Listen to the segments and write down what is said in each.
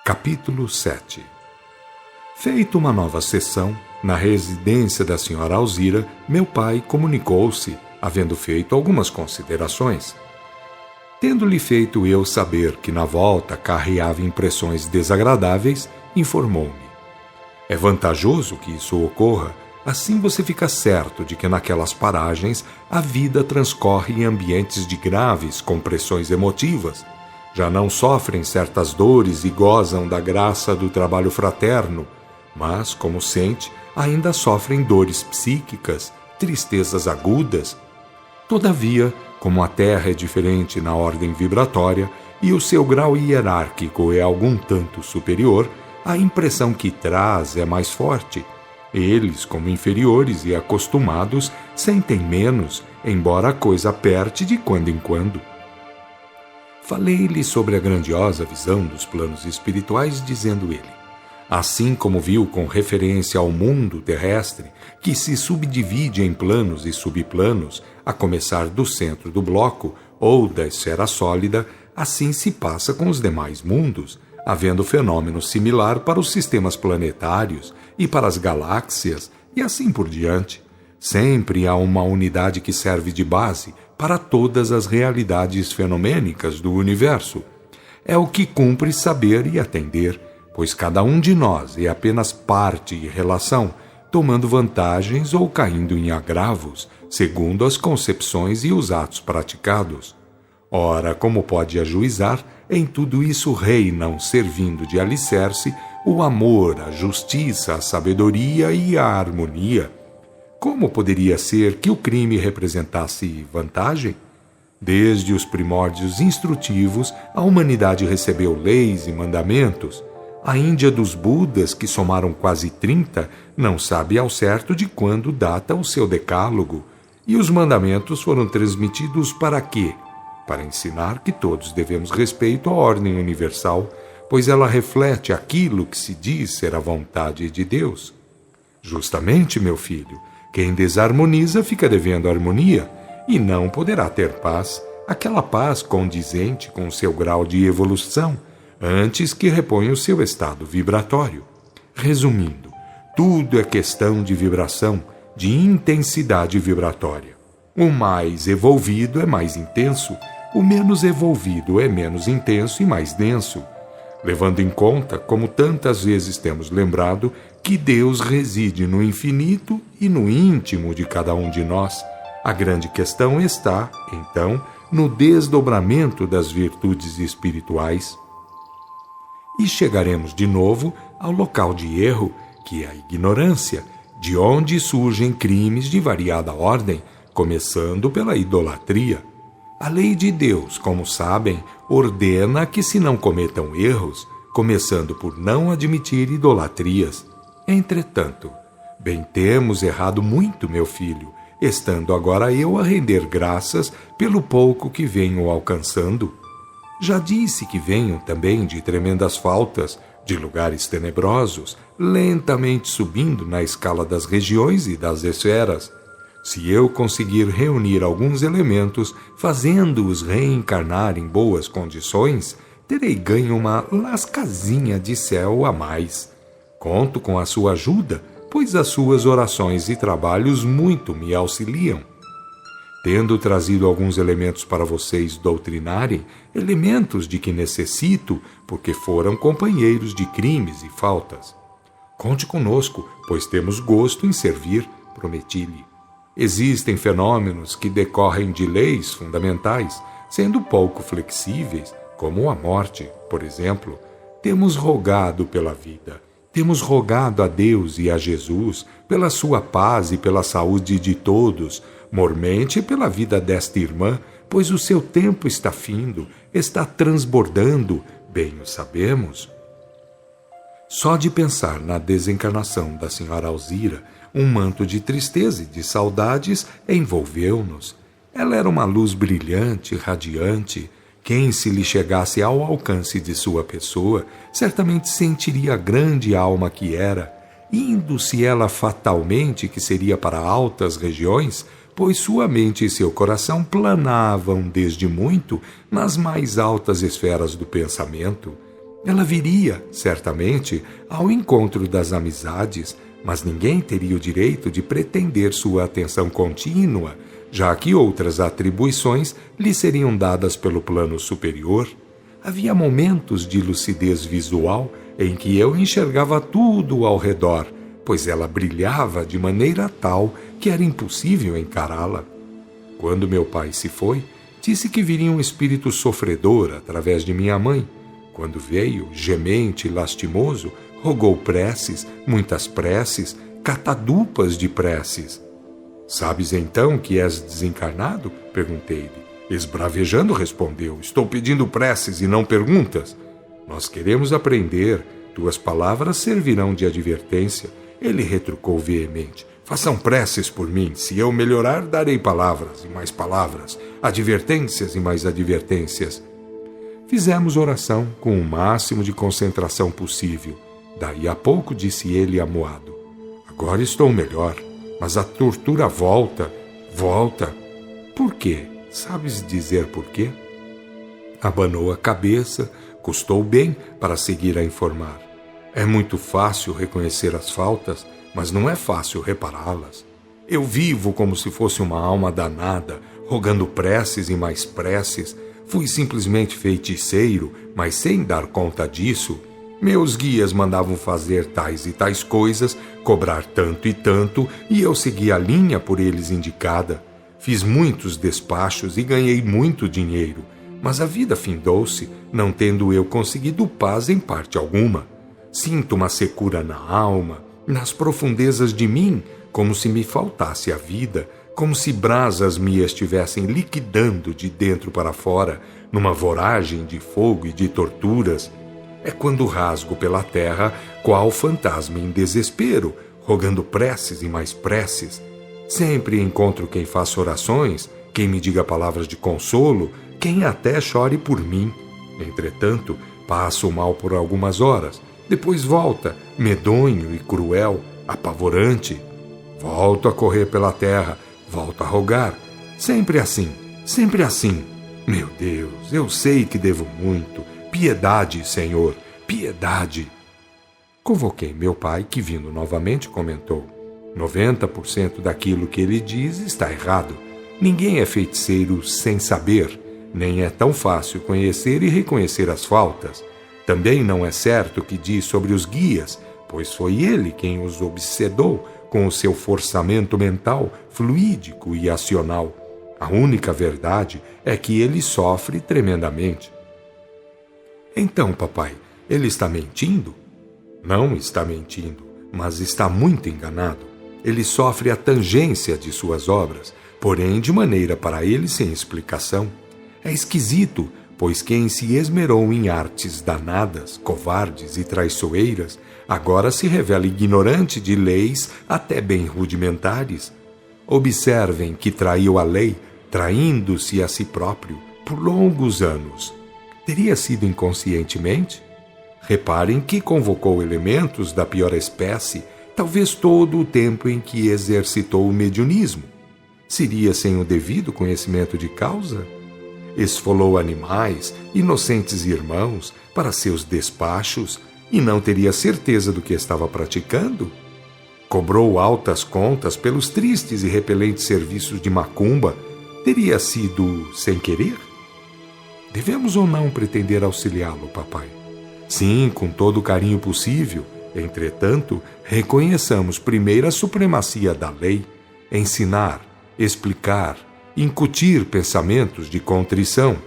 Capítulo 7. Feita uma nova sessão, na residência da senhora Alzira, meu pai comunicou-se, havendo feito algumas considerações. Tendo-lhe feito eu saber que na volta carreava impressões desagradáveis, informou-me. É vantajoso que isso ocorra, assim você fica certo de que naquelas paragens a vida transcorre em ambientes de graves compressões emotivas. Já não sofrem certas dores e gozam da graça do trabalho fraterno, mas, como sente, ainda sofrem dores psíquicas, tristezas agudas. Todavia, como a Terra é diferente na ordem vibratória e o seu grau hierárquico é algum tanto superior, a impressão que traz é mais forte. Eles, como inferiores e acostumados, sentem menos, embora a coisa aperte de quando em quando. Falei-lhe sobre a grandiosa visão dos planos espirituais, dizendo ele: assim como viu com referência ao mundo terrestre, que se subdivide em planos e subplanos, a começar do centro do bloco ou da esfera sólida, assim se passa com os demais mundos, havendo fenômeno similar para os sistemas planetários e para as galáxias, e assim por diante. Sempre há uma unidade que serve de base para todas as realidades fenomênicas do universo. É o que cumpre saber e atender, pois cada um de nós é apenas parte e relação, tomando vantagens ou caindo em agravos, segundo as concepções e os atos praticados. Ora, como pode ajuizar, em tudo isso reinam, servindo de alicerce, o amor, a justiça, a sabedoria e a harmonia. Como poderia ser que o crime representasse vantagem? Desde os primórdios instrutivos, a humanidade recebeu leis e mandamentos. A Índia dos Budas, que somaram quase 30, não sabe ao certo de quando data o seu decálogo. E os mandamentos foram transmitidos para quê? Para ensinar que todos devemos respeito à ordem universal, pois ela reflete aquilo que se diz ser a vontade de Deus. Justamente, meu filho, quem desarmoniza fica devendo harmonia e não poderá ter paz, aquela paz condizente com o seu grau de evolução, antes que reponha o seu estado vibratório. Resumindo, tudo é questão de vibração, de intensidade vibratória. O mais evolvido é mais intenso, o menos evolvido é menos intenso e mais denso, levando em conta, como tantas vezes temos lembrado, que Deus reside no infinito e no íntimo de cada um de nós. A grande questão está, então, no desdobramento das virtudes espirituais. E chegaremos de novo ao local de erro, que é a ignorância, de onde surgem crimes de variada ordem, começando pela idolatria. A lei de Deus, como sabem, ordena que se não cometam erros, começando por não admitir idolatrias. Entretanto, bem temos errado muito, meu filho, estando agora eu a render graças pelo pouco que venho alcançando. Já disse que venho também de tremendas faltas, de lugares tenebrosos, lentamente subindo na escala das regiões e das esferas. Se eu conseguir reunir alguns elementos, fazendo-os reencarnar em boas condições, terei ganho uma lascazinha de céu a mais. Conto com a sua ajuda, pois as suas orações e trabalhos muito me auxiliam. Tendo trazido alguns elementos para vocês doutrinarem, elementos de que necessito, porque foram companheiros de crimes e faltas. Conte conosco, pois temos gosto em servir, prometi-lhe. Existem fenômenos que decorrem de leis fundamentais, sendo pouco flexíveis, como a morte, por exemplo. Temos rogado pela vida. Temos rogado a Deus e a Jesus pela sua paz e pela saúde de todos, mormente pela vida desta irmã, pois o seu tempo está findo, está transbordando, bem o sabemos. Só de pensar na desencarnação da senhora Alzira, um manto de tristeza e de saudades envolveu-nos. Ela era uma luz brilhante, radiante. Quem se lhe chegasse ao alcance de sua pessoa, certamente sentiria a grande alma que era, indo-se ela fatalmente que seria para altas regiões, pois sua mente e seu coração planavam desde muito nas mais altas esferas do pensamento. Ela viria, certamente, ao encontro das amizades, mas ninguém teria o direito de pretender sua atenção contínua, já que outras atribuições lhe seriam dadas pelo plano superior. Havia momentos de lucidez visual em que eu enxergava tudo ao redor, pois ela brilhava de maneira tal que era impossível encará-la. Quando meu pai se foi, disse que viria um espírito sofredor através de minha mãe. Quando veio, gemente e lastimoso, rogou preces, muitas preces, catadupas de preces. Sabes então que és desencarnado? Perguntei-lhe. Esbravejando, respondeu: estou pedindo preces e não perguntas. Nós queremos aprender, tuas palavras servirão de advertência. Ele retrucou veemente: façam preces por mim, se eu melhorar, darei palavras e mais palavras, advertências e mais advertências. Fizemos oração com o máximo de concentração possível. Daí a pouco disse ele amuado: agora estou melhor, mas a tortura volta. Por quê? Sabes dizer por quê? Abanou a cabeça, custou bem para seguir a informar. É muito fácil reconhecer as faltas, mas não é fácil repará-las. Eu vivo como se fosse uma alma danada, rogando preces e mais preces. Fui simplesmente feiticeiro, mas sem dar conta disso. Meus guias mandavam fazer tais e tais coisas, cobrar tanto e tanto, e eu segui a linha por eles indicada. Fiz muitos despachos e ganhei muito dinheiro, mas a vida findou-se, não tendo eu conseguido paz em parte alguma. Sinto uma secura na alma, nas profundezas de mim, como se me faltasse a vida, como se brasas me estivessem liquidando de dentro para fora, numa voragem de fogo e de torturas. É quando rasgo pela terra, qual fantasma em desespero, rogando preces e mais preces. Sempre encontro quem faça orações, quem me diga palavras de consolo, quem até chore por mim. Entretanto, passo mal por algumas horas, depois volta, medonho e cruel, apavorante. Volto a correr pela terra, volto a rogar. Sempre assim, sempre assim. Meu Deus, eu sei que devo muito. Piedade, Senhor, piedade. Convoquei meu pai, que vindo novamente comentou: 90% daquilo que ele diz está errado. Ninguém é feiticeiro sem saber, nem é tão fácil conhecer e reconhecer as faltas. Também não é certo o que diz sobre os guias, pois foi ele quem os obsedou com o seu forçamento mental, fluídico e acional. A única verdade é que ele sofre tremendamente. Então, papai, ele está mentindo? Não está mentindo, mas está muito enganado. Ele sofre a tangência de suas obras, porém de maneira para ele sem explicação. É esquisito, pois quem se esmerou em artes danadas, covardes e traiçoeiras, agora se revela ignorante de leis até bem rudimentares. Observem que traiu a lei, traindo-se a si próprio, por longos anos. Teria sido inconscientemente? Reparem que convocou elementos da pior espécie, talvez todo o tempo em que exercitou o mediunismo. Seria sem o devido conhecimento de causa? Esfolou animais, inocentes irmãos, para seus despachos, e não teria certeza do que estava praticando? Cobrou altas contas pelos tristes e repelentes serviços de macumba. Teria sido sem querer? Devemos ou não pretender auxiliá-lo, papai? Sim, com todo o carinho possível. Entretanto, reconheçamos primeiro a supremacia da lei, ensinar, explicar, incutir pensamentos de contrição.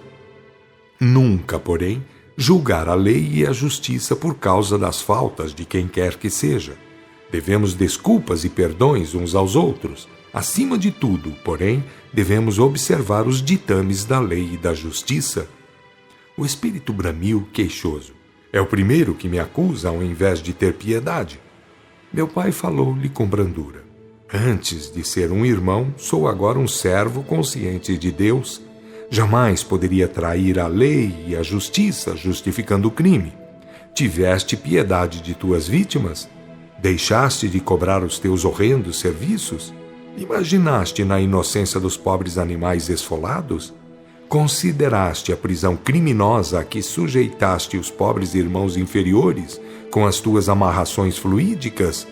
Nunca, porém, julgar a lei e a justiça por causa das faltas de quem quer que seja. Devemos desculpas e perdões uns aos outros. Acima de tudo, porém, devemos observar os ditames da lei e da justiça. O espírito bramiu, queixoso. É o primeiro que me acusa ao invés de ter piedade. Meu pai falou-lhe com brandura. Antes de ser um irmão, sou agora um servo consciente de Deus. Jamais poderia trair a lei e a justiça, justificando o crime. Tiveste piedade de tuas vítimas? Deixaste de cobrar os teus horrendos serviços? Imaginaste na inocência dos pobres animais esfolados? Consideraste a prisão criminosa a que sujeitaste os pobres irmãos inferiores com as tuas amarrações fluídicas?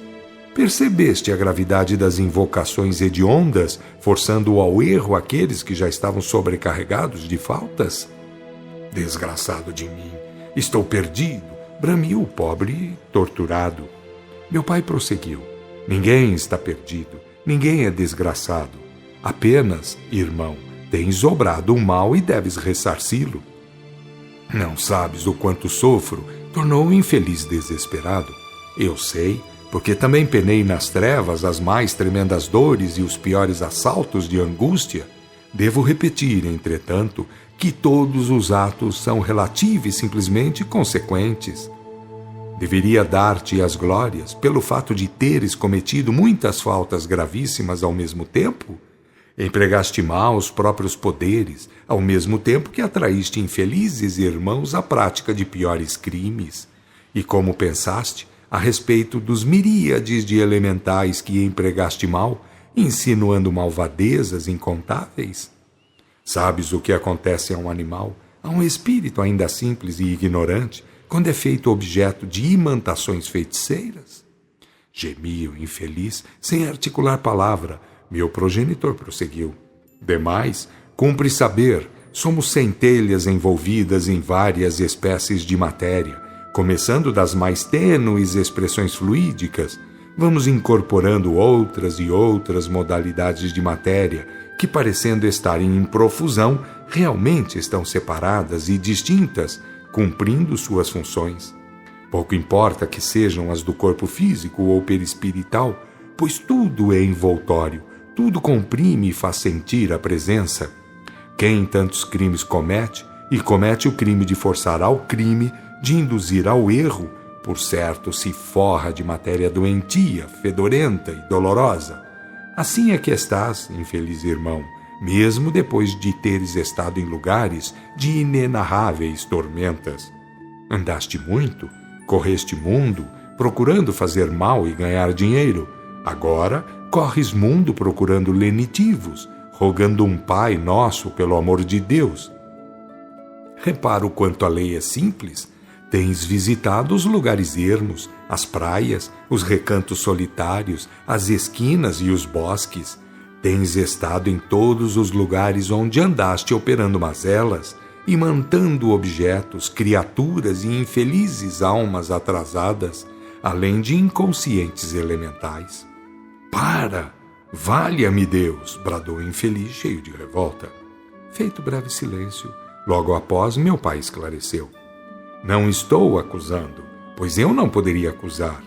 Percebeste a gravidade das invocações hediondas, forçando ao erro aqueles que já estavam sobrecarregados de faltas? Desgraçado de mim, estou perdido, bramiu o pobre torturado. Meu pai prosseguiu: ninguém está perdido, ninguém é desgraçado. Apenas, irmão, tens obrado o mal e deves ressarci-lo. Não sabes o quanto sofro, tornou o infeliz desesperado. Eu sei, porque também penei nas trevas as mais tremendas dores e os piores assaltos de angústia. Devo repetir, entretanto, que todos os atos são relativos e simplesmente consequentes. Deveria dar-te as glórias pelo fato de teres cometido muitas faltas gravíssimas ao mesmo tempo. Empregaste mal os próprios poderes, ao mesmo tempo que atraíste infelizes irmãos à prática de piores crimes. E como pensaste a respeito dos miríades de elementais que empregaste mal, insinuando malvadezas incontáveis? Sabes o que acontece a um animal, a um espírito ainda simples e ignorante, quando é feito objeto de imantações feiticeiras? Gemia o infeliz, sem articular palavra. Meu progenitor prosseguiu: demais, cumpre saber, somos centelhas envolvidas em várias espécies de matéria, começando das mais tênues expressões fluídicas, vamos incorporando outras e outras modalidades de matéria que, parecendo estarem em profusão, realmente estão separadas e distintas, cumprindo suas funções. Pouco importa que sejam as do corpo físico ou perispiritual, pois tudo é envoltório, tudo comprime e faz sentir a presença. Quem tantos crimes comete, e comete o crime de forçar ao crime, de induzir ao erro, por certo se forra de matéria doentia, fedorenta e dolorosa. Assim é que estás, infeliz irmão, mesmo depois de teres estado em lugares de inenarráveis tormentas. Andaste muito, correste mundo, procurando fazer mal e ganhar dinheiro. Agora corres mundo procurando lenitivos, rogando um Pai Nosso pelo amor de Deus. Repara o quanto a lei é simples. Tens visitado os lugares ermos, as praias, os recantos solitários, as esquinas e os bosques. Tens estado em todos os lugares onde andaste operando mazelas, imantando objetos, criaturas e infelizes almas atrasadas, além de inconscientes elementais. Para! Valha-me Deus! Bradou o infeliz, cheio de revolta. Feito breve silêncio, logo após meu pai esclareceu: não estou acusando, pois eu não poderia acusar.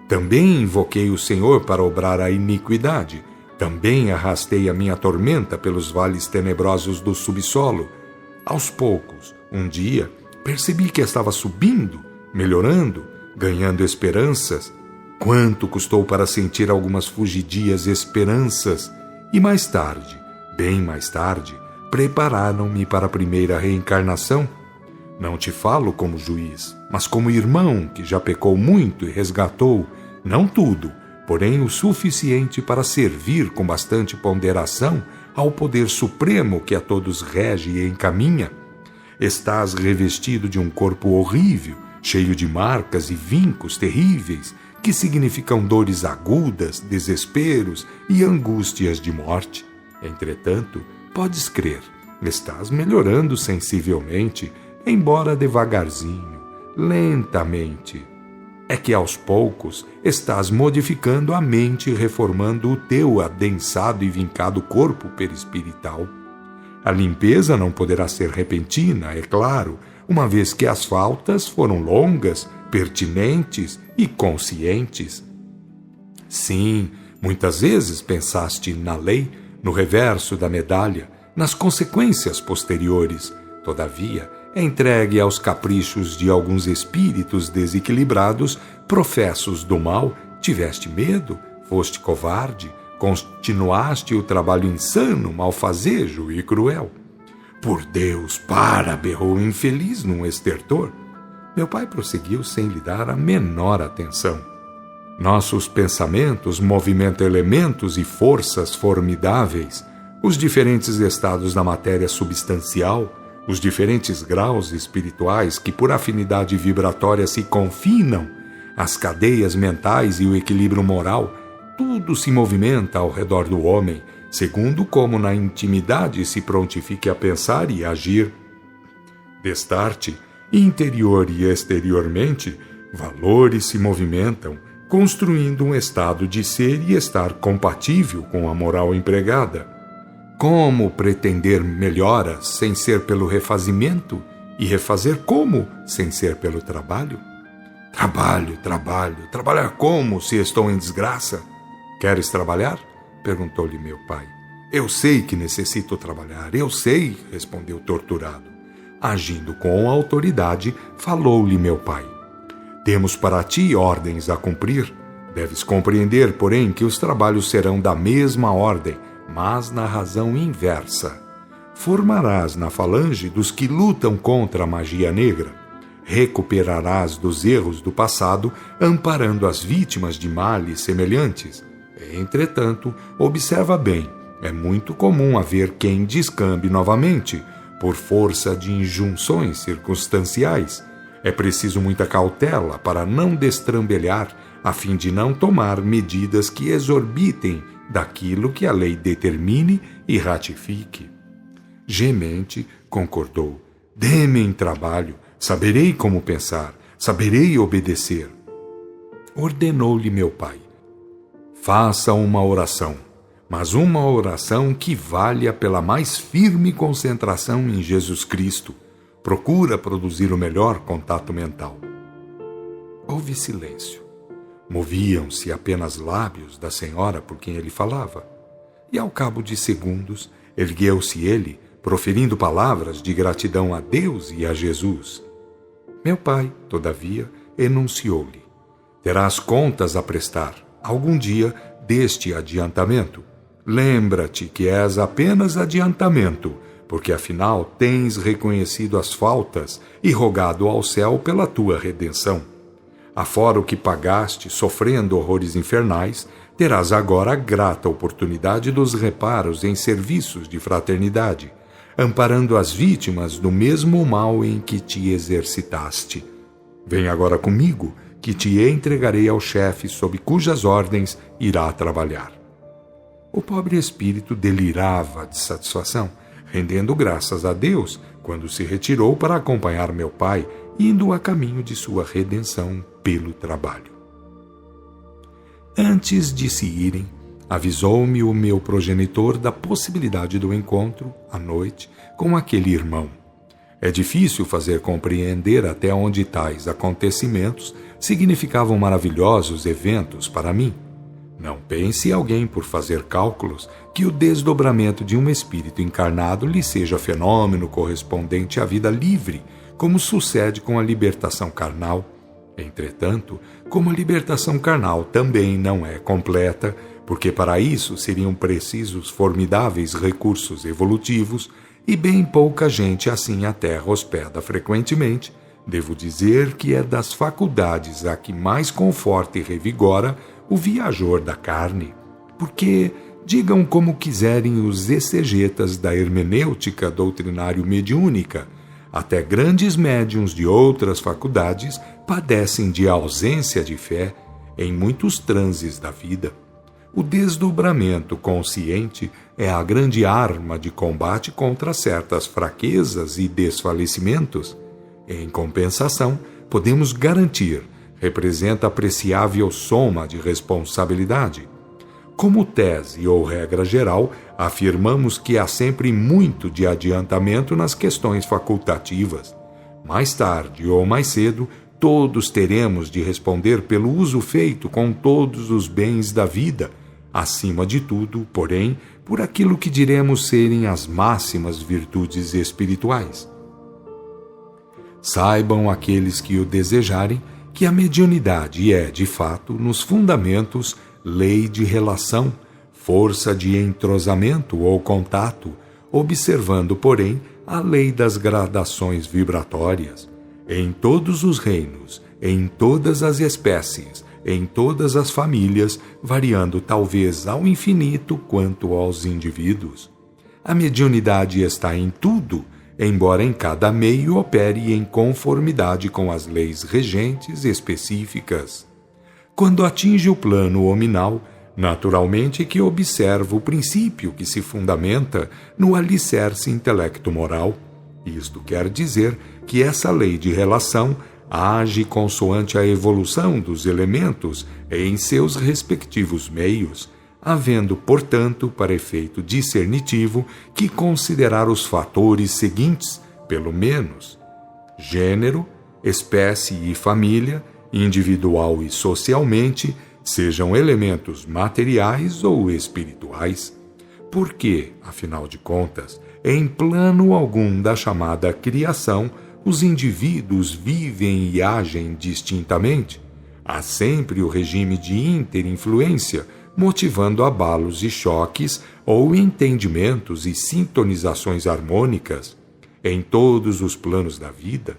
Também invoquei o Senhor para obrar a iniquidade. Também arrastei a minha tormenta pelos vales tenebrosos do subsolo. Aos poucos, um dia, percebi que estava subindo, melhorando, ganhando esperanças. Quanto custou para sentir algumas fugidias esperanças? E mais tarde, bem mais tarde, prepararam-me para a primeira reencarnação. Não te falo como juiz, mas como irmão que já pecou muito e resgatou, não tudo, porém o suficiente para servir com bastante ponderação ao poder supremo que a todos rege e encaminha. Estás revestido de um corpo horrível, cheio de marcas e vincos terríveis, que significam dores agudas, desesperos e angústias de morte. Entretanto, podes crer, estás melhorando sensivelmente, embora devagarzinho, lentamente. É que aos poucos estás modificando a mente e reformando o teu adensado e vincado corpo perispiritual. A limpeza não poderá ser repentina, é claro, uma vez que as faltas foram longas, pertinentes e conscientes. Sim, muitas vezes pensaste na lei, no reverso da medalha, nas consequências posteriores. Todavia, entregue aos caprichos de alguns espíritos desequilibrados, professos do mal, tiveste medo, foste covarde, continuaste o trabalho insano, malfazejo e cruel. Por Deus, para! Berrou o infeliz num estertor. Meu pai prosseguiu sem lhe dar a menor atenção. Nossos pensamentos movimentam elementos e forças formidáveis. os diferentes estados da matéria substancial, os diferentes graus espirituais que por afinidade vibratória se confinam, as cadeias mentais e o equilíbrio moral, tudo se movimenta ao redor do homem, segundo como na intimidade se prontifique a pensar e agir. Destarte, interior e exteriormente, valores se movimentam, construindo um estado de ser e estar compatível com a moral empregada. Como pretender melhoras sem ser pelo refazimento? E refazer como sem ser pelo trabalho? Trabalhar como se estou em desgraça? Queres trabalhar? Perguntou-lhe meu pai. Eu sei que necessito trabalhar, eu sei, respondeu torturado. Agindo com autoridade, falou-lhe meu pai. Temos para ti ordens a cumprir. Deves compreender, porém, que os trabalhos serão da mesma ordem, mas na razão inversa. Formarás na falange dos que lutam contra a magia negra. Recuperarás dos erros do passado, amparando as vítimas de males semelhantes. Entretanto, observa bem, é muito comum haver quem descambe novamente, por força de injunções circunstanciais. É preciso muita cautela para não destrambelhar, a fim de não tomar medidas que exorbitem daquilo que a lei determine e ratifique. Gemente concordou. Dê-me em trabalho, saberei como pensar, saberei obedecer. Ordenou-lhe meu pai. Faça uma oração, mas uma oração que valha pela mais firme concentração em Jesus Cristo. Procura produzir o melhor contato mental. Houve silêncio. Moviam-se apenas lábios da senhora por quem ele falava. E ao cabo de segundos, ergueu-se ele, proferindo palavras de gratidão a Deus e a Jesus. Meu pai, todavia, enunciou-lhe. Terás contas a prestar, algum dia, deste adiantamento. Lembra-te que és apenas adiantamento, porque afinal tens reconhecido as faltas e rogado ao céu pela tua redenção. Afora o que pagaste sofrendo horrores infernais, terás agora a grata oportunidade dos reparos em serviços de fraternidade, amparando as vítimas do mesmo mal em que te exercitaste. Vem agora comigo, que te entregarei ao chefe sob cujas ordens irá trabalhar. O pobre espírito delirava de satisfação, rendendo graças a Deus, quando se retirou para acompanhar meu pai, indo a caminho de sua redenção pelo trabalho. Antes de se irem, avisou-me o meu progenitor da possibilidade do encontro, à noite, com aquele irmão. É difícil fazer compreender até onde tais acontecimentos significavam maravilhosos eventos para mim. Não pense alguém, por fazer cálculos, que o desdobramento de um espírito encarnado lhe seja fenômeno correspondente à vida livre, como sucede com a libertação carnal. Entretanto, como a libertação carnal também não é completa, porque para isso seriam precisos formidáveis recursos evolutivos, e bem pouca gente assim a Terra hospeda frequentemente, devo dizer que é das faculdades a que mais conforta e revigora o viajor da carne, porque, digam como quiserem os exegetas da hermenêutica doutrinário-mediúnica, até grandes médiuns de outras faculdades padecem de ausência de fé em muitos transes da vida. O desdobramento consciente é a grande arma de combate contra certas fraquezas e desfalecimentos. Em compensação, podemos garantir, representa apreciável soma de responsabilidade. Como tese ou regra geral, afirmamos que há sempre muito de adiantamento nas questões facultativas. Mais tarde ou mais cedo, todos teremos de responder pelo uso feito com todos os bens da vida, acima de tudo, porém, por aquilo que diremos serem as máximas virtudes espirituais. Saibam aqueles que o desejarem que a mediunidade é, de fato, nos fundamentos, lei de relação, força de entrosamento ou contato, observando, porém, a lei das gradações vibratórias. Em todos os reinos, em todas as espécies, em todas as famílias, variando talvez ao infinito quanto aos indivíduos. A mediunidade está em tudo, embora em cada meio opere em conformidade com as leis regentes específicas. Quando atinge o plano hominal, naturalmente que observa o princípio que se fundamenta no alicerce intelecto-moral. Isto quer dizer que essa lei de relação age consoante a evolução dos elementos em seus respectivos meios, havendo, portanto, para efeito discernitivo, que considerar os fatores seguintes, pelo menos: gênero, espécie e família, individual e socialmente, sejam elementos materiais ou espirituais. Porque, afinal de contas, em plano algum da chamada criação, os indivíduos vivem e agem distintamente. Há sempre o regime de interinfluência, motivando abalos e choques ou entendimentos e sintonizações harmônicas em todos os planos da vida.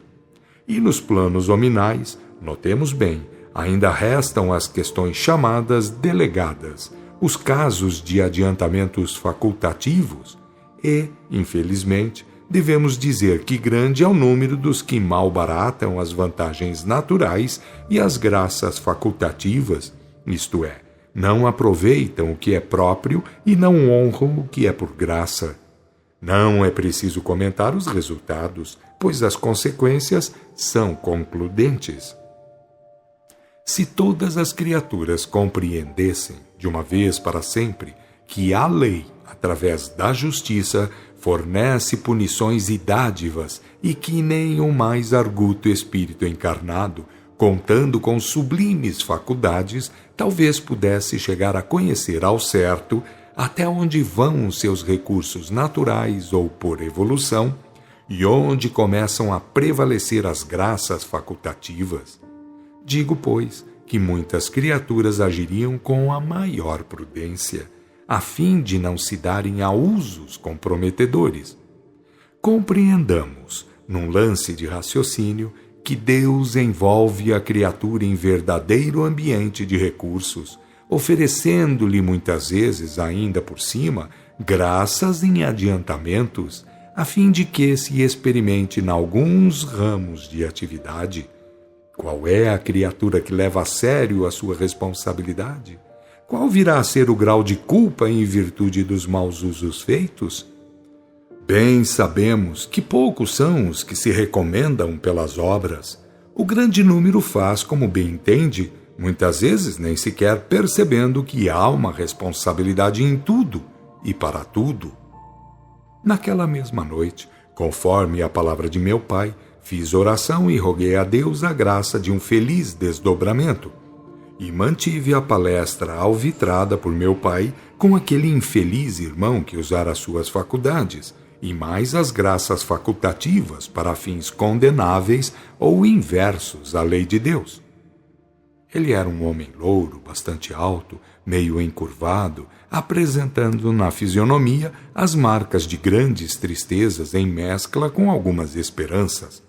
E nos planos hominais, notemos bem, ainda restam as questões chamadas delegadas, os casos de adiantamentos facultativos e, infelizmente, devemos dizer que grande é o número dos que malbaratam as vantagens naturais e as graças facultativas, isto é, não aproveitam o que é próprio e não honram o que é por graça. Não é preciso comentar os resultados, pois as consequências são concludentes. Se todas as criaturas compreendessem, de uma vez para sempre, que a lei, através da justiça, fornece punições e dádivas e que nem o mais arguto espírito encarnado, contando com sublimes faculdades, talvez pudesse chegar a conhecer ao certo até onde vão os seus recursos naturais ou por evolução e onde começam a prevalecer as graças facultativas. Digo, pois, que muitas criaturas agiriam com a maior prudência, a fim de não se darem a usos comprometedores. Compreendamos, num lance de raciocínio, que Deus envolve a criatura em verdadeiro ambiente de recursos, oferecendo-lhe muitas vezes, ainda por cima, graças em adiantamentos, a fim de que se experimente em alguns ramos de atividade. Qual é a criatura que leva a sério a sua responsabilidade? Qual virá a ser o grau de culpa em virtude dos maus usos feitos? Bem sabemos que poucos são os que se recomendam pelas obras. O grande número faz como bem entende, muitas vezes nem sequer percebendo que há uma responsabilidade em tudo e para tudo. Naquela mesma noite, conforme a palavra de meu pai, fiz oração e roguei a Deus a graça de um feliz desdobramento. E mantive a palestra alvitrada por meu pai com aquele infeliz irmão que usara suas faculdades, e mais as graças facultativas para fins condenáveis ou inversos à lei de Deus. Ele era um homem louro, bastante alto, meio encurvado, apresentando na fisionomia as marcas de grandes tristezas em mescla com algumas esperanças.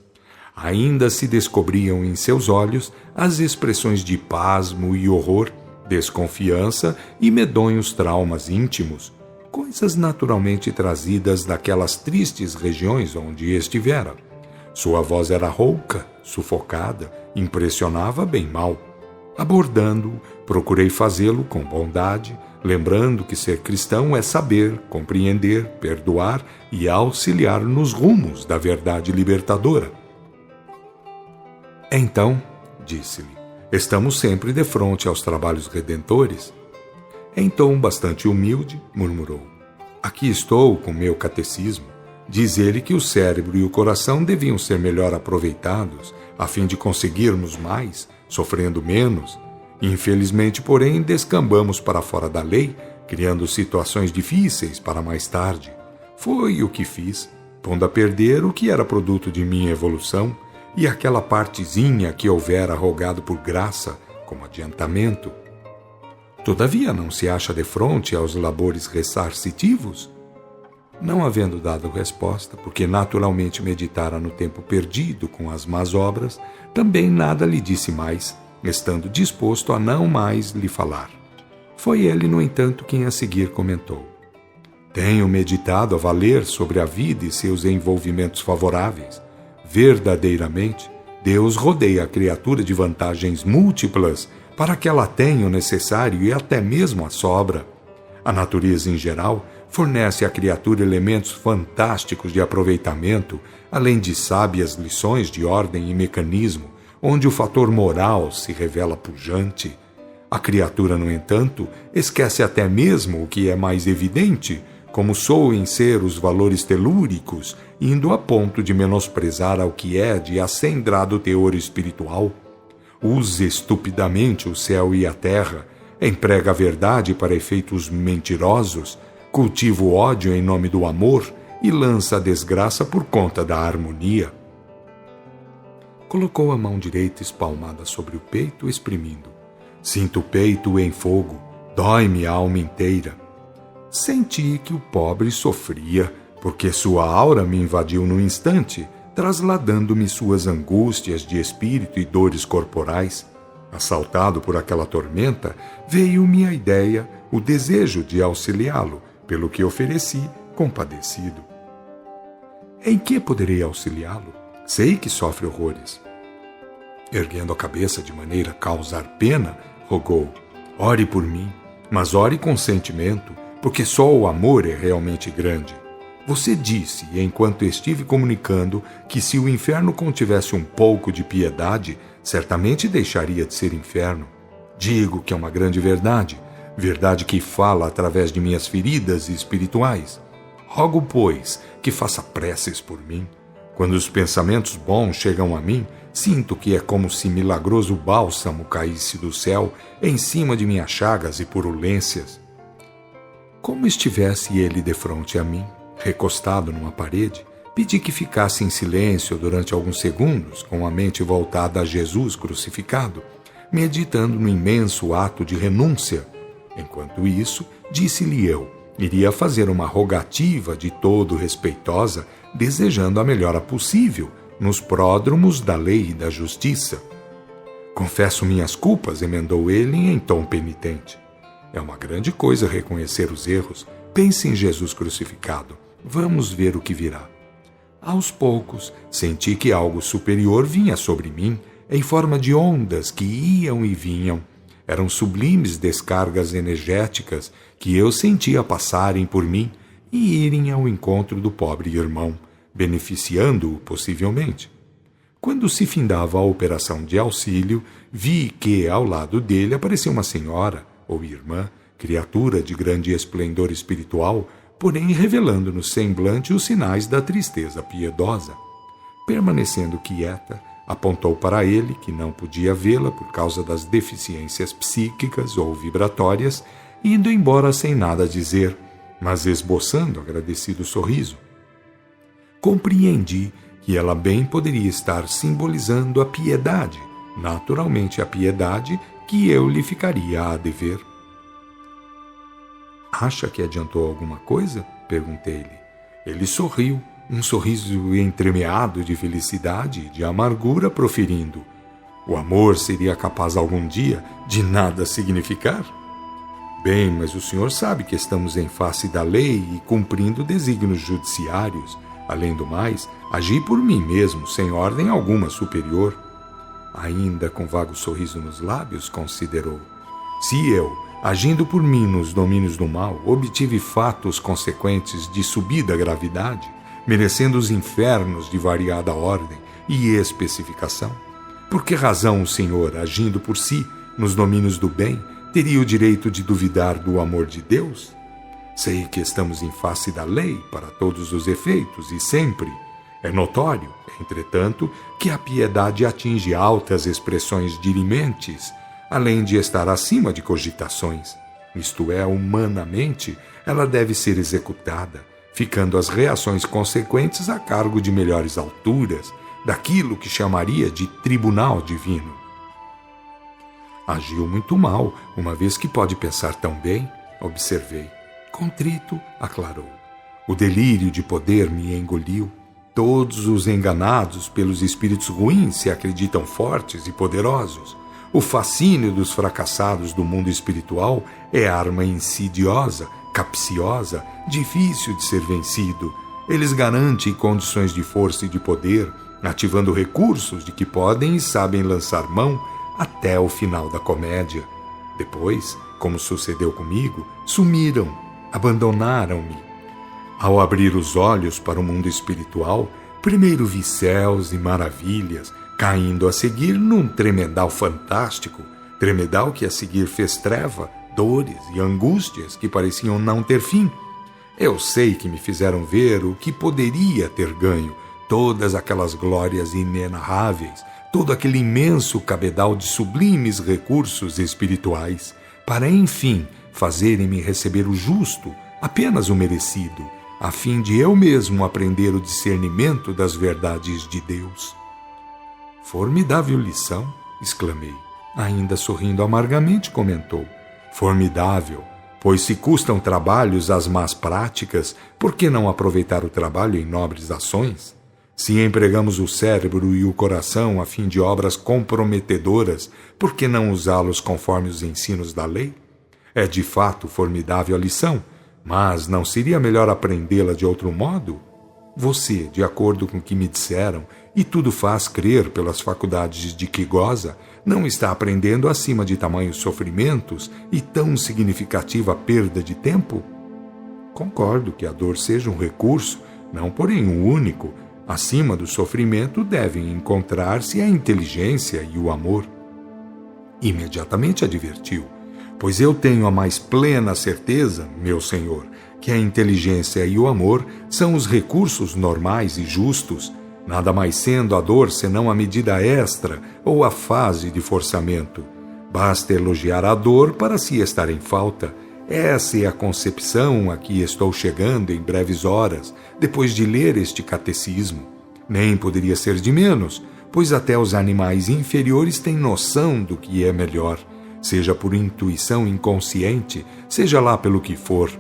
Ainda se descobriam em seus olhos as expressões de pasmo e horror, desconfiança e medonhos traumas íntimos, coisas naturalmente trazidas daquelas tristes regiões onde estivera. Sua voz era rouca, sufocada, impressionava bem mal. Abordando-o, procurei fazê-lo com bondade, lembrando que ser cristão é saber, compreender, perdoar e auxiliar nos rumos da verdade libertadora. Então, disse-lhe, estamos sempre defronte aos trabalhos redentores. Em tom bastante humilde, murmurou, aqui estou com meu catecismo. Diz ele que o cérebro e o coração deviam ser melhor aproveitados, a fim de conseguirmos mais, sofrendo menos. Infelizmente, porém, descambamos para fora da lei, criando situações difíceis para mais tarde. Foi o que fiz, pondo a perder o que era produto de minha evolução, e aquela partezinha que houvera rogado por graça, como adiantamento. Todavia não se acha defronte aos labores ressarcitivos? Não havendo dado resposta, porque naturalmente meditara no tempo perdido com as más obras, também nada lhe disse mais, estando disposto a não mais lhe falar. Foi ele, no entanto, quem a seguir comentou. Tenho meditado a valer sobre a vida e seus envolvimentos favoráveis. Verdadeiramente, Deus rodeia a criatura de vantagens múltiplas para que ela tenha o necessário e até mesmo a sobra. A natureza em geral fornece à criatura elementos fantásticos de aproveitamento, além de sábias lições de ordem e mecanismo, onde o fator moral se revela pujante. A criatura, no entanto, esquece até mesmo o que é mais evidente, como soem ser os valores telúricos, indo a ponto de menosprezar ao que é de acendrado teor espiritual. Usa estupidamente o céu e a terra, emprega a verdade para efeitos mentirosos, cultiva o ódio em nome do amor e lança a desgraça por conta da harmonia. Colocou a mão direita espalmada sobre o peito, exprimindo. Sinto o peito em fogo, dói-me a alma inteira. Senti que o pobre sofria, porque sua aura me invadiu num instante, trasladando-me suas angústias de espírito e dores corporais. Assaltado por aquela tormenta, veio-me a ideia, o desejo de auxiliá-lo, pelo que ofereci, compadecido. Em que poderei auxiliá-lo? Sei que sofre horrores. Erguendo a cabeça de maneira a causar pena, rogou: ore por mim, mas ore com sentimento, porque só o amor é realmente grande. Você disse, enquanto estive comunicando, que se o inferno contivesse um pouco de piedade, certamente deixaria de ser inferno. Digo que é uma grande verdade, verdade que fala através de minhas feridas espirituais. Rogo, pois, que faça preces por mim. Quando os pensamentos bons chegam a mim, sinto que é como se milagroso bálsamo caísse do céu em cima de minhas chagas e purulências. Como estivesse ele defronte a mim, recostado numa parede, pedi que ficasse em silêncio durante alguns segundos, com a mente voltada a Jesus crucificado, meditando no imenso ato de renúncia. Enquanto isso, disse-lhe eu, iria fazer uma rogativa de todo respeitosa, desejando a melhora possível, nos pródromos da lei e da justiça. Confesso minhas culpas, emendou ele em tom penitente. É uma grande coisa reconhecer os erros. Pense em Jesus crucificado. Vamos ver o que virá. Aos poucos, senti que algo superior vinha sobre mim, em forma de ondas que iam e vinham. Eram sublimes descargas energéticas que eu sentia passarem por mim e irem ao encontro do pobre irmão, beneficiando-o possivelmente. Quando se findava a operação de auxílio, vi que, ao lado dele, aparecia uma senhora, ou irmã, criatura de grande esplendor espiritual, porém revelando no semblante os sinais da tristeza piedosa. Permanecendo quieta, apontou para ele, que não podia vê-la por causa das deficiências psíquicas ou vibratórias, indo embora sem nada dizer, mas esboçando agradecido sorriso. Compreendi que ela bem poderia estar simbolizando a piedade, naturalmente a piedade que eu lhe ficaria a dever. Acha que adiantou alguma coisa? Perguntei-lhe. Ele sorriu, um sorriso entremeado de felicidade e de amargura, proferindo: o amor seria capaz algum dia de nada significar? Bem, mas o senhor sabe que estamos em face da lei e cumprindo desígnios judiciários. Além do mais, agi por mim mesmo, sem ordem alguma superior. Ainda com vago sorriso nos lábios, considerou: se eu, agindo por mim nos domínios do mal, obtive fatos consequentes de subida gravidade, merecendo os infernos de variada ordem e especificação, por que razão o senhor, agindo por si nos domínios do bem, teria o direito de duvidar do amor de Deus? Sei que estamos em face da lei para todos os efeitos e sempre. É notório, entretanto, que a piedade atinge altas expressões dirimentes, além de estar acima de cogitações. Isto é, humanamente, ela deve ser executada, ficando as reações consequentes a cargo de melhores alturas, daquilo que chamaria de tribunal divino. Agiu muito mal, uma vez que pode pensar tão bem, observei. Contrito, aclarou. O delírio de poder me engoliu. Todos os enganados pelos espíritos ruins se acreditam fortes e poderosos. O fascínio dos fracassados do mundo espiritual é arma insidiosa capciosa, difícil de ser vencido. Eles garantem condições de força e de poder, ativando recursos de que podem e sabem lançar mão até o final da comédia. Depois, como sucedeu comigo, sumiram, abandonaram-me. Ao abrir os olhos para o mundo espiritual, primeiro vi céus e maravilhas, caindo a seguir num tremedal fantástico, tremedal que a seguir fez treva, dores e angústias que pareciam não ter fim. Eu sei que me fizeram ver o que poderia ter ganho, todas aquelas glórias inenarráveis, todo aquele imenso cabedal de sublimes recursos espirituais, para enfim fazerem-me receber o justo, apenas o merecido, a fim de eu mesmo aprender o discernimento das verdades de Deus. Formidável lição, exclamei. Ainda sorrindo amargamente, comentou. Formidável, pois se custam trabalhos as más práticas, por que não aproveitar o trabalho em nobres ações? Se empregamos o cérebro e o coração a fim de obras comprometedoras, por que não usá-los conforme os ensinos da lei? É de fato formidável a lição, mas não seria melhor aprendê-la de outro modo? Você, de acordo com o que me disseram, e tudo faz crer pelas faculdades de que goza, não está aprendendo acima de tamanhos sofrimentos e tão significativa perda de tempo? Concordo que a dor seja um recurso, não porém um único. Acima do sofrimento devem encontrar-se a inteligência e o amor. Imediatamente advertiu, pois eu tenho a mais plena certeza, meu senhor, que a inteligência e o amor são os recursos normais e justos, nada mais sendo a dor senão a medida extra ou a fase de forçamento. Basta elogiar a dor para se estar em falta. Essa é a concepção a que estou chegando em breves horas, depois de ler este catecismo. Nem poderia ser de menos, pois até os animais inferiores têm noção do que é melhor, seja por intuição inconsciente, seja lá pelo que for.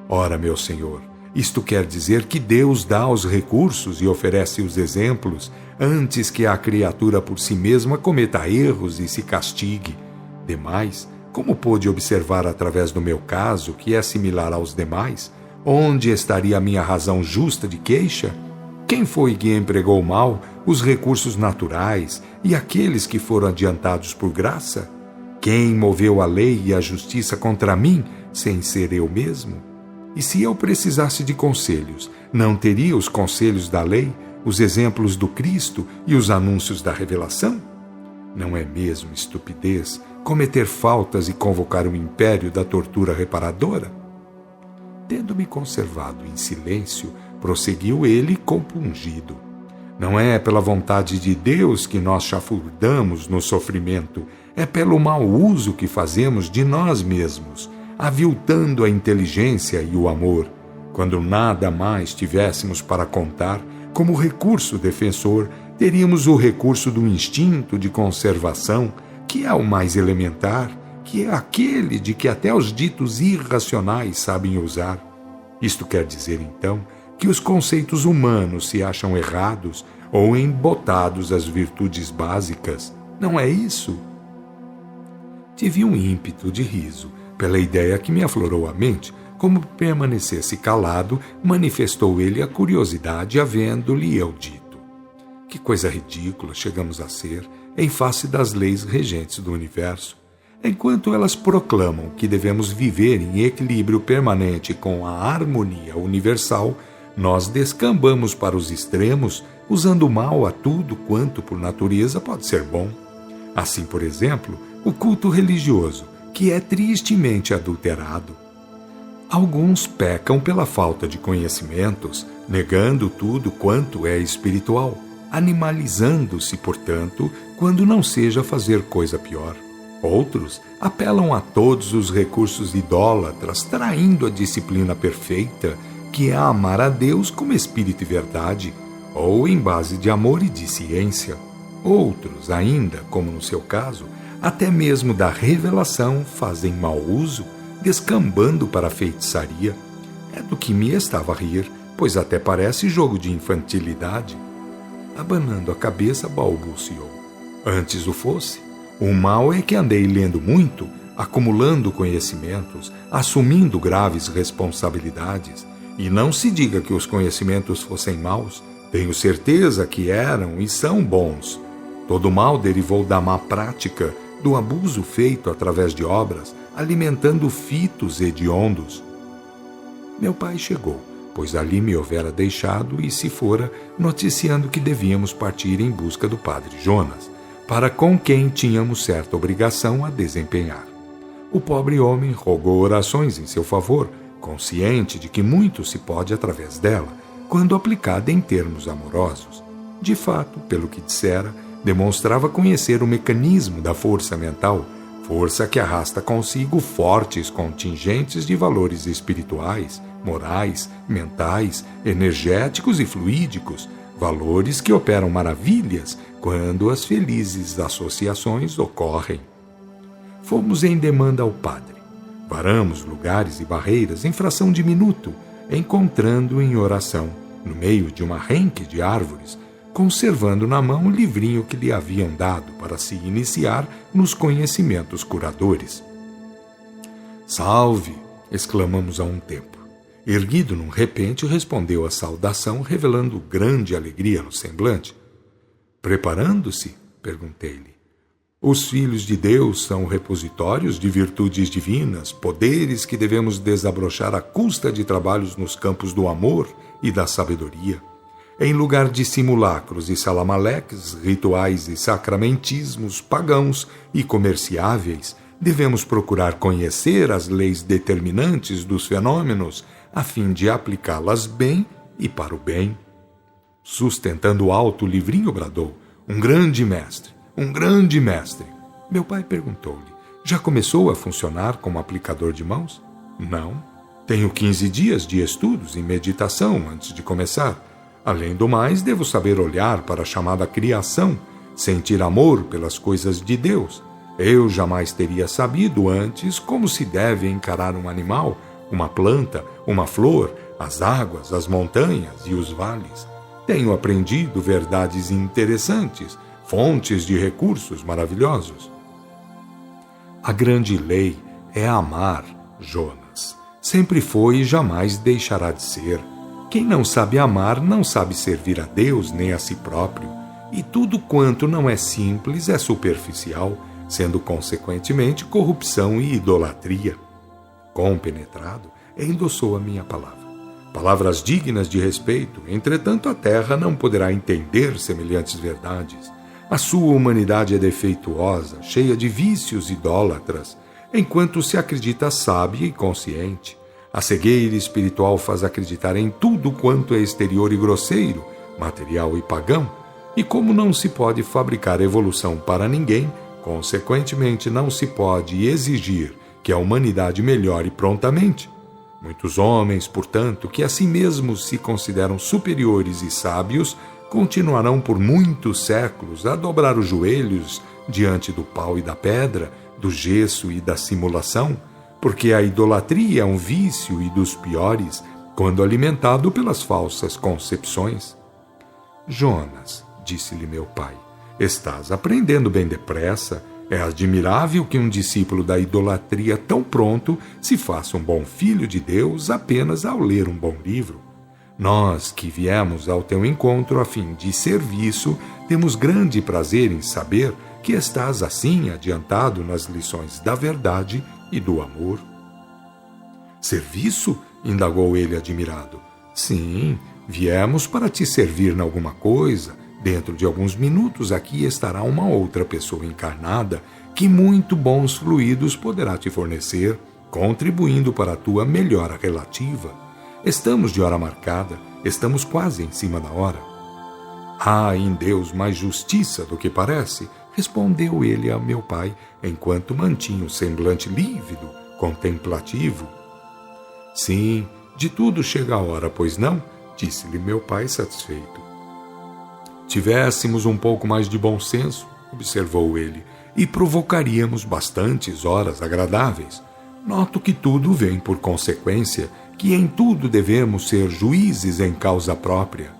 Ora, meu senhor, isto quer dizer que Deus dá os recursos e oferece os exemplos antes que a criatura por si mesma cometa erros e se castigue. Demais, como pôde observar através do meu caso, que é similar aos demais, onde estaria a minha razão justa de queixa? Quem foi que empregou mal os recursos naturais e aqueles que foram adiantados por graça? Quem moveu a lei e a justiça contra mim, sem ser eu mesmo? E se eu precisasse de conselhos, não teria os conselhos da lei, os exemplos do Cristo e os anúncios da revelação? Não é mesmo estupidez cometer faltas e convocar o império da tortura reparadora? Tendo-me conservado em silêncio, prosseguiu ele compungido. Não é pela vontade de Deus que nós chafurdamos no sofrimento, é pelo mau uso que fazemos de nós mesmos, aviltando a inteligência e o amor. Quando nada mais tivéssemos para contar, como recurso defensor, teríamos o recurso do instinto de conservação, que é o mais elementar, que é aquele de que até os ditos irracionais sabem usar. Isto quer dizer, então, que os conceitos humanos se acham errados ou embotados às virtudes básicas. Não é isso? Tive um ímpeto de riso pela ideia que me aflorou a mente. Como permanecesse calado, manifestou ele a curiosidade, havendo-lhe eu dito. Que coisa ridícula chegamos a ser em face das leis regentes do universo. Enquanto elas proclamam que devemos viver em equilíbrio permanente com a harmonia universal, nós descambamos para os extremos, usando mal a tudo quanto por natureza pode ser bom. Assim, por exemplo, o culto religioso, que é tristemente adulterado. Alguns pecam pela falta de conhecimentos, negando tudo quanto é espiritual, animalizando-se, portanto, quando não seja fazer coisa pior. Outros apelam a todos os recursos idólatras, traindo a disciplina perfeita, que é amar a Deus como espírito e verdade, ou em base de amor e de ciência. Outros ainda, como no seu caso, até mesmo da revelação fazem mau uso, descambando para a feitiçaria. É do que me estava a rir, pois até parece jogo de infantilidade. Abanando a cabeça, balbuciou. Antes o fosse. O mal é que andei lendo muito, acumulando conhecimentos, assumindo graves responsabilidades. E não se diga que os conhecimentos fossem maus, tenho certeza que eram e são bons. Todo mal derivou da má prática, do abuso feito através de obras, alimentando fitos hediondos. Meu pai chegou, pois ali me houvera deixado e se fora, noticiando que devíamos partir em busca do padre Jonas, para com quem tínhamos certa obrigação a desempenhar. O pobre homem rogou orações em seu favor, consciente de que muito se pode através dela, quando aplicada em termos amorosos. De fato, pelo que dissera, demonstrava conhecer o mecanismo da força mental, força que arrasta consigo fortes contingentes de valores espirituais, morais, mentais, energéticos e fluídicos, valores que operam maravilhas quando as felizes associações ocorrem. Fomos em demanda ao padre. Varamos lugares e barreiras em fração de minuto, encontrando-o em oração, no meio de uma renque de árvores, conservando na mão o livrinho que lhe haviam dado para se iniciar nos conhecimentos curadores. "Salve!" exclamamos a um tempo. Erguido num repente, respondeu a saudação, revelando grande alegria no semblante. "Preparando-se?" perguntei-lhe. "Os filhos de Deus são repositórios de virtudes divinas, poderes que devemos desabrochar à custa de trabalhos nos campos do amor e da sabedoria. Em lugar de simulacros e salamaleques, rituais e sacramentismos pagãos e comerciáveis, devemos procurar conhecer as leis determinantes dos fenômenos, a fim de aplicá-las bem e para o bem." Sustentando alto o livrinho, bradou: "Um grande mestre! Um grande mestre!" Meu pai perguntou-lhe: "Já começou a funcionar como aplicador de mãos?" "Não. Tenho 15 dias de estudos e meditação antes de começar. Além do mais, devo saber olhar para a chamada criação, sentir amor pelas coisas de Deus. Eu jamais teria sabido antes como se deve encarar um animal, uma planta, uma flor, as águas, as montanhas e os vales. Tenho aprendido verdades interessantes, fontes de recursos maravilhosos." A grande lei é amar, Jonas. Sempre foi e jamais deixará de ser. Quem não sabe amar não sabe servir a Deus nem a si próprio, e tudo quanto não é simples é superficial, sendo consequentemente corrupção e idolatria. Compenetrado, endossou a minha palavra. Palavras dignas de respeito, entretanto a terra não poderá entender semelhantes verdades. A sua humanidade é defeituosa, cheia de vícios idólatras, enquanto se acredita sábia e consciente. A cegueira espiritual faz acreditar em tudo quanto é exterior e grosseiro, material e pagão, e como não se pode fabricar evolução para ninguém, consequentemente não se pode exigir que a humanidade melhore prontamente. Muitos homens, portanto, que a si mesmos se consideram superiores e sábios, continuarão por muitos séculos a dobrar os joelhos diante do pau e da pedra, do gesso e da simulação, porque a idolatria é um vício e dos piores, quando alimentado pelas falsas concepções. "Jonas", disse-lhe meu pai, "estás aprendendo bem depressa. É admirável que um discípulo da idolatria tão pronto se faça um bom filho de Deus apenas ao ler um bom livro. Nós que viemos ao teu encontro a fim de serviço, temos grande prazer em saber que estás assim adiantado nas lições da verdade e do amor." "Serviço?" indagou ele admirado. "Sim, viemos para te servir em alguma coisa. Dentro de alguns minutos aqui estará uma outra pessoa encarnada que muito bons fluidos poderá te fornecer, contribuindo para a tua melhora relativa. Estamos de hora marcada, estamos quase em cima da hora." "Há em Deus mais justiça do que parece", respondeu ele a meu pai, enquanto mantinha o semblante lívido, contemplativo. "Sim, de tudo chega a hora, pois não?" disse-lhe meu pai satisfeito. "Tivéssemos um pouco mais de bom senso", observou ele, "e provocaríamos bastantes horas agradáveis. Noto que tudo vem por consequência, que em tudo devemos ser juízes em causa própria.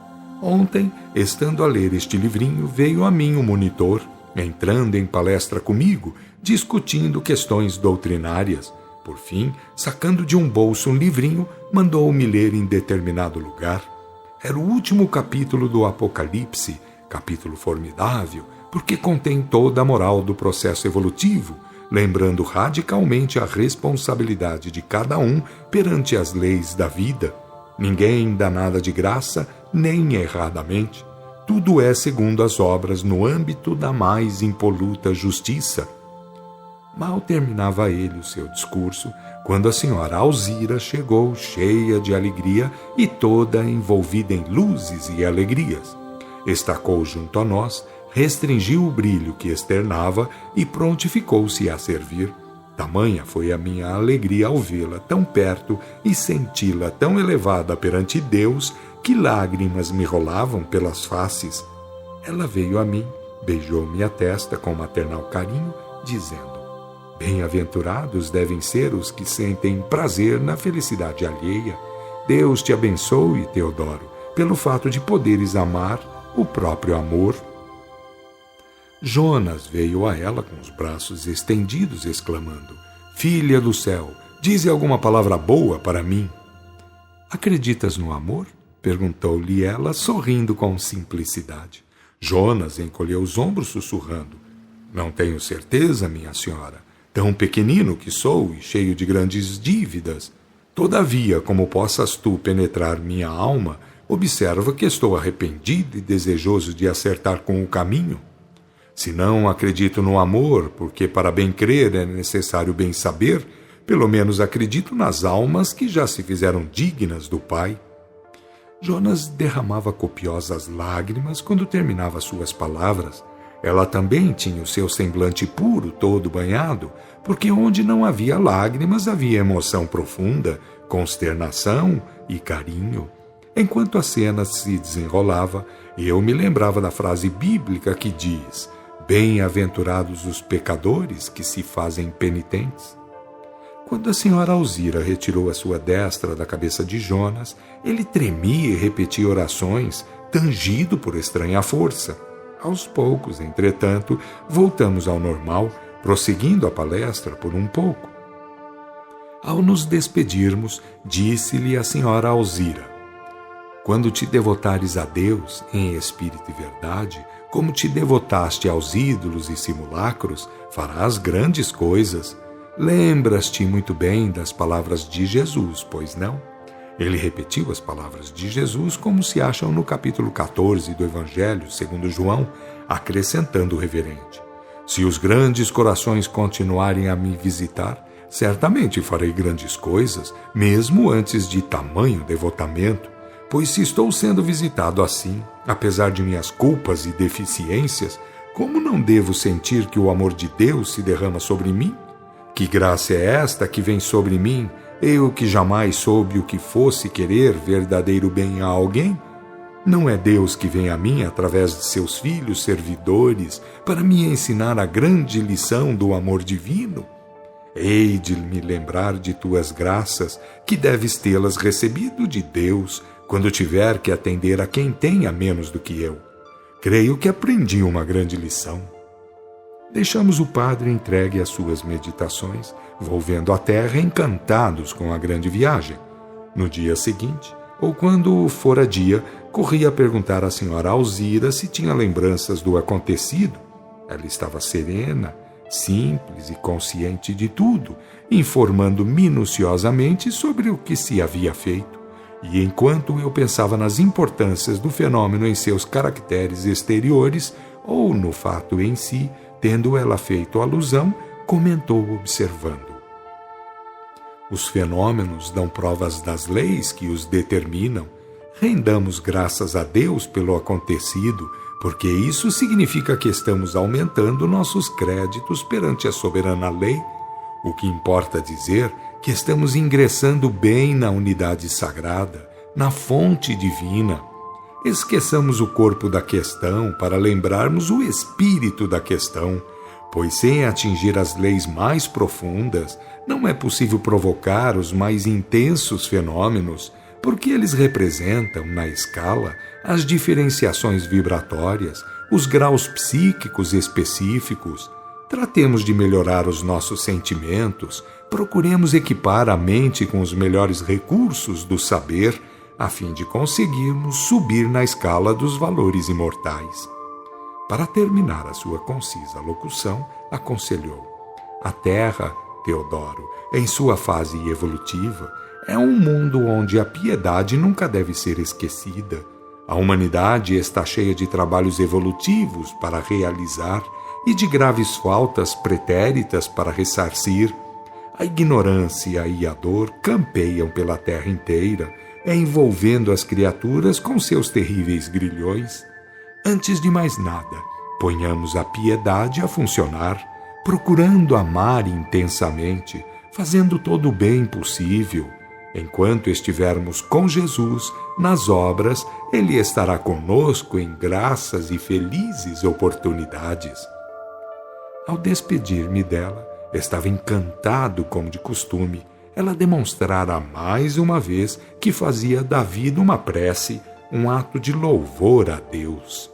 Ontem, estando a ler este livrinho, veio a mim o monitor, entrando em palestra comigo, discutindo questões doutrinárias. Por fim, sacando de um bolso um livrinho, mandou-me ler em determinado lugar. Era o último capítulo do Apocalipse, capítulo formidável, porque contém toda a moral do processo evolutivo, lembrando radicalmente a responsabilidade de cada um perante as leis da vida. Ninguém dá nada de graça, nem erradamente. Tudo é segundo as obras no âmbito da mais impoluta justiça. Mal terminava ele o seu discurso, quando a senhora Alzira chegou cheia de alegria e toda envolvida em luzes e alegrias. Estacou junto a nós, restringiu o brilho que externava e prontificou-se a servir. Tamanha foi a minha alegria ao vê-la tão perto e senti-la tão elevada perante Deus que lágrimas me rolavam pelas faces. Ela veio a mim, beijou-me a testa com maternal carinho, dizendo: bem-aventurados devem ser os que sentem prazer na felicidade alheia. Deus te abençoe, Teodoro, pelo fato de poderes amar o próprio amor. Jonas veio a ela com os braços estendidos, exclamando: filha do céu, dize alguma palavra boa para mim. Acreditas no amor? Perguntou-lhe ela, sorrindo com simplicidade. Jonas encolheu os ombros, sussurrando: não tenho certeza, minha senhora. Tão pequenino que sou e cheio de grandes dívidas. Todavia, como possas tu penetrar minha alma, observa que estou arrependido e desejoso de acertar com o caminho. Se não acredito no amor, porque para bem crer é necessário bem saber, pelo menos acredito nas almas que já se fizeram dignas do Pai. Jonas derramava copiosas lágrimas quando terminava suas palavras. Ela também tinha o seu semblante puro, todo banhado, porque onde não havia lágrimas havia emoção profunda, consternação e carinho. Enquanto a cena se desenrolava, eu me lembrava da frase bíblica que diz: bem-aventurados os pecadores que se fazem penitentes. Quando a senhora Alzira retirou a sua destra da cabeça de Jonas, ele tremia e repetia orações, tangido por estranha força. Aos poucos, entretanto, voltamos ao normal, prosseguindo a palestra por um pouco. Ao nos despedirmos, disse-lhe a senhora Alzira: quando te devotares a Deus em espírito e verdade, como te devotaste aos ídolos e simulacros, farás grandes coisas. Lembras-te muito bem das palavras de Jesus, pois não? Ele repetiu as palavras de Jesus como se acham no capítulo 14 do Evangelho segundo João, acrescentando o reverente: se os grandes corações continuarem a me visitar, certamente farei grandes coisas, mesmo antes de tamanho devotamento, pois se estou sendo visitado assim, apesar de minhas culpas e deficiências, como não devo sentir que o amor de Deus se derrama sobre mim? Que graça é esta que vem sobre mim, eu que jamais soube o que fosse querer verdadeiro bem a alguém? Não é Deus que vem a mim através de seus filhos servidores para me ensinar a grande lição do amor divino? Hei de me lembrar de tuas graças, que deves tê-las recebido de Deus quando tiver que atender a quem tenha menos do que eu. Creio que aprendi uma grande lição. Deixamos o padre entregue às suas meditações, volvendo à terra encantados com a grande viagem. No dia seguinte, ou quando fora dia, corri a perguntar à senhora Alzira se tinha lembranças do acontecido. Ela estava serena, simples e consciente de tudo, informando minuciosamente sobre o que se havia feito. E enquanto eu pensava nas importâncias do fenômeno em seus caracteres exteriores ou no fato em si, tendo ela feito alusão, comentou observando: os fenômenos dão provas das leis que os determinam. Rendamos graças a Deus pelo acontecido, porque isso significa que estamos aumentando nossos créditos perante a soberana lei. O que importa dizer que estamos ingressando bem na unidade sagrada, na fonte divina. Esqueçamos o corpo da questão para lembrarmos o espírito da questão, pois sem atingir as leis mais profundas, não é possível provocar os mais intensos fenômenos, porque eles representam, na escala, as diferenciações vibratórias, os graus psíquicos específicos, tratemos de melhorar os nossos sentimentos, procuremos equipar a mente com os melhores recursos do saber, a fim de conseguirmos subir na escala dos valores imortais. Para terminar a sua concisa locução, aconselhou: a Terra, Teodoro, em sua fase evolutiva, é um mundo onde a piedade nunca deve ser esquecida. A humanidade está cheia de trabalhos evolutivos para realizar e de graves faltas pretéritas para ressarcir. A ignorância e a dor campeiam pela terra inteira, envolvendo as criaturas com seus terríveis grilhões. Antes de mais nada, ponhamos a piedade a funcionar, procurando amar intensamente, fazendo todo o bem possível. Enquanto estivermos com Jesus, nas obras, Ele estará conosco em graças e felizes oportunidades. Ao despedir-me dela, estava encantado como de costume. Ela demonstrara mais uma vez que fazia da vida uma prece, um ato de louvor a Deus.